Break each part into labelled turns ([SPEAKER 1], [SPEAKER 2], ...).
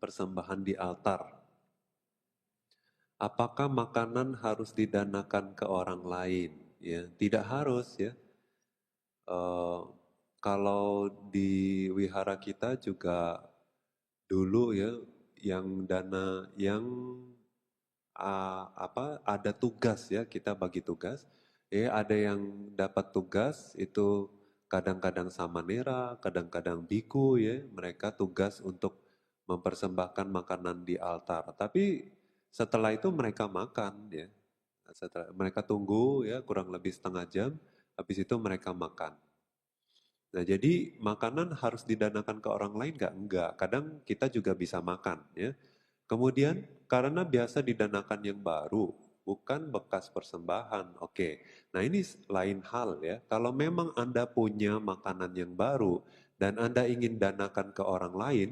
[SPEAKER 1] persembahan di altar. Apakah makanan harus didanakan ke orang lain? Ya, tidak harus ya. Eh, kalau di wihara kita juga dulu ya, yang dana yang ada tugas ya, kita bagi tugas. Ya, ada yang dapat tugas itu kadang-kadang samanera, kadang-kadang biku ya, mereka tugas untuk mempersembahkan makanan di altar. Tapi setelah itu mereka makan ya. Setelah mereka tunggu ya kurang lebih setengah jam, habis itu mereka makan. Nah, jadi makanan harus didanakan ke orang lain nggak? Enggak. Kadang kita juga bisa makan ya. Kemudian karena biasa didanakan yang baru, bukan bekas persembahan. Oke, nah ini lain hal ya. Kalau memang Anda punya makanan yang baru dan Anda ingin danakan ke orang lain,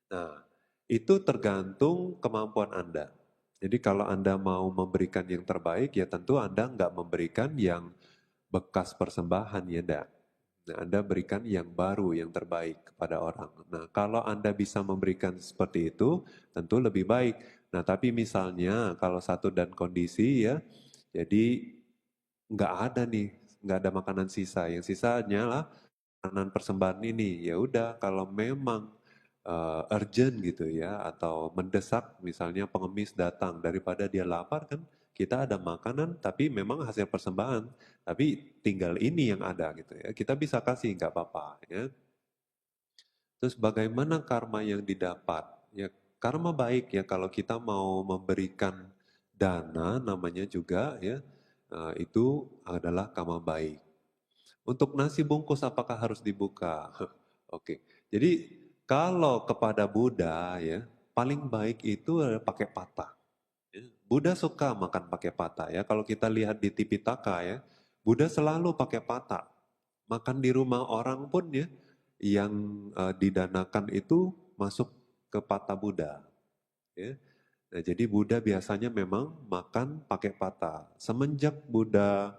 [SPEAKER 1] nah itu tergantung kemampuan Anda. Jadi kalau Anda mau memberikan yang terbaik, ya tentu Anda nggak memberikan yang bekas persembahan ya enggak. Nah, Anda berikan yang baru, yang terbaik kepada orang. Nah, kalau Anda bisa memberikan seperti itu, tentu lebih baik. Nah, tapi misalnya kalau satu dan kondisi ya, jadi nggak ada nih, nggak ada makanan sisa. Yang sisanya lah makanan persembahan ini. Ya udah, kalau memang urgent gitu ya, atau mendesak, misalnya pengemis datang daripada dia lapar kan, kita ada makanan tapi memang hasil persembahan, tapi tinggal ini yang ada gitu ya. Kita bisa kasih nggak apa-apa ya. Terus bagaimana karma yang didapat? Ya karma baik ya kalau kita mau memberikan dana namanya juga ya, itu adalah karma baik. Untuk nasi bungkus apakah harus dibuka? Oke. Jadi kalau kepada Buddha ya, paling baik itu adalah pakai patah. Ya. Buddha suka makan pakai patah ya. Kalau kita lihat di Tipitaka ya, Buddha selalu pakai patah. Makan di rumah orang pun ya, yang didanakan itu masuk ke patah Buddha. Ya. Nah, jadi Buddha biasanya memang makan pakai patah. Semenjak Buddha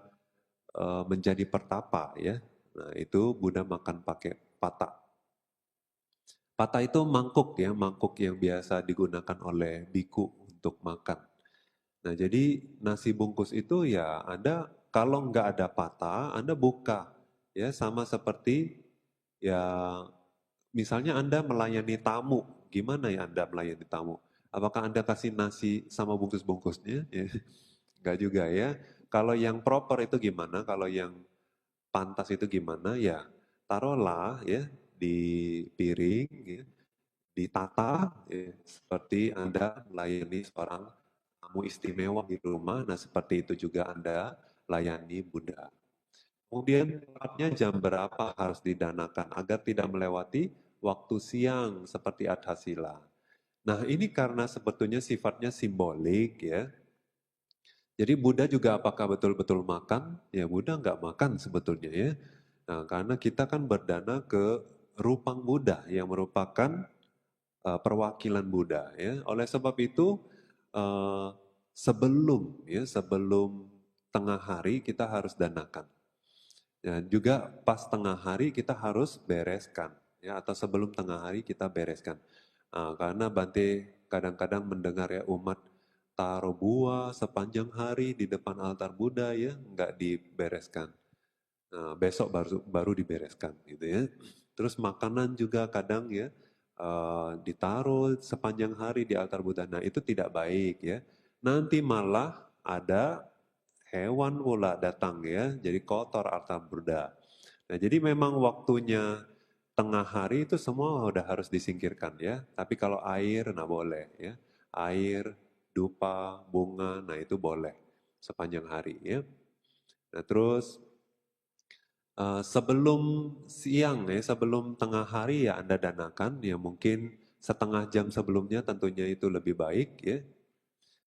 [SPEAKER 1] menjadi pertapa ya, nah itu Buddha makan pakai patah. Patah itu mangkuk ya, mangkuk yang biasa digunakan oleh biku untuk makan. Nah, jadi nasi bungkus itu ya Anda kalau nggak ada patah, Anda buka. Ya, sama seperti ya misalnya Anda melayani tamu. Gimana ya Anda melayani tamu? Apakah Anda kasih nasi sama bungkus-bungkusnya? Ya, nggak juga ya. Kalau yang proper itu gimana? Kalau yang pantas itu gimana? Ya, taruhlah ya di piring, ya, ditata ya, seperti Anda melayani seorang tamu istimewa di rumah. Nah, seperti itu juga Anda layani Buddha. Kemudian tepatnya jam berapa harus didanakan agar tidak melewati waktu siang seperti Adhasila. Nah, ini karena sebetulnya sifatnya simbolik ya. Jadi Buddha juga apakah betul-betul makan? Ya Buddha nggak makan sebetulnya ya. Nah, karena kita kan berdana ke Rupang Buddha yang merupakan perwakilan Buddha ya. Oleh sebab itu eh, sebelum tengah hari kita harus danakan. Dan juga pas tengah hari kita harus bereskan ya, atau sebelum tengah hari kita bereskan. Karena Bante kadang-kadang mendengar ya umat taruh buah sepanjang hari di depan altar Buddha ya nggak dibereskan. Besok baru dibereskan gitu ya. Terus makanan juga kadang ya ditaruh sepanjang hari di altar Buddha. Nah itu tidak baik ya. Nanti malah ada hewan pula datang ya, jadi kotor altar Buddha. Nah jadi memang waktunya tengah hari itu semua udah harus disingkirkan ya. Tapi kalau air, nah boleh ya. Air, dupa, bunga, nah itu boleh sepanjang hari ya. Nah terus sebelum siang ya, sebelum tengah hari ya Anda danakan, ya mungkin setengah jam sebelumnya tentunya itu lebih baik ya.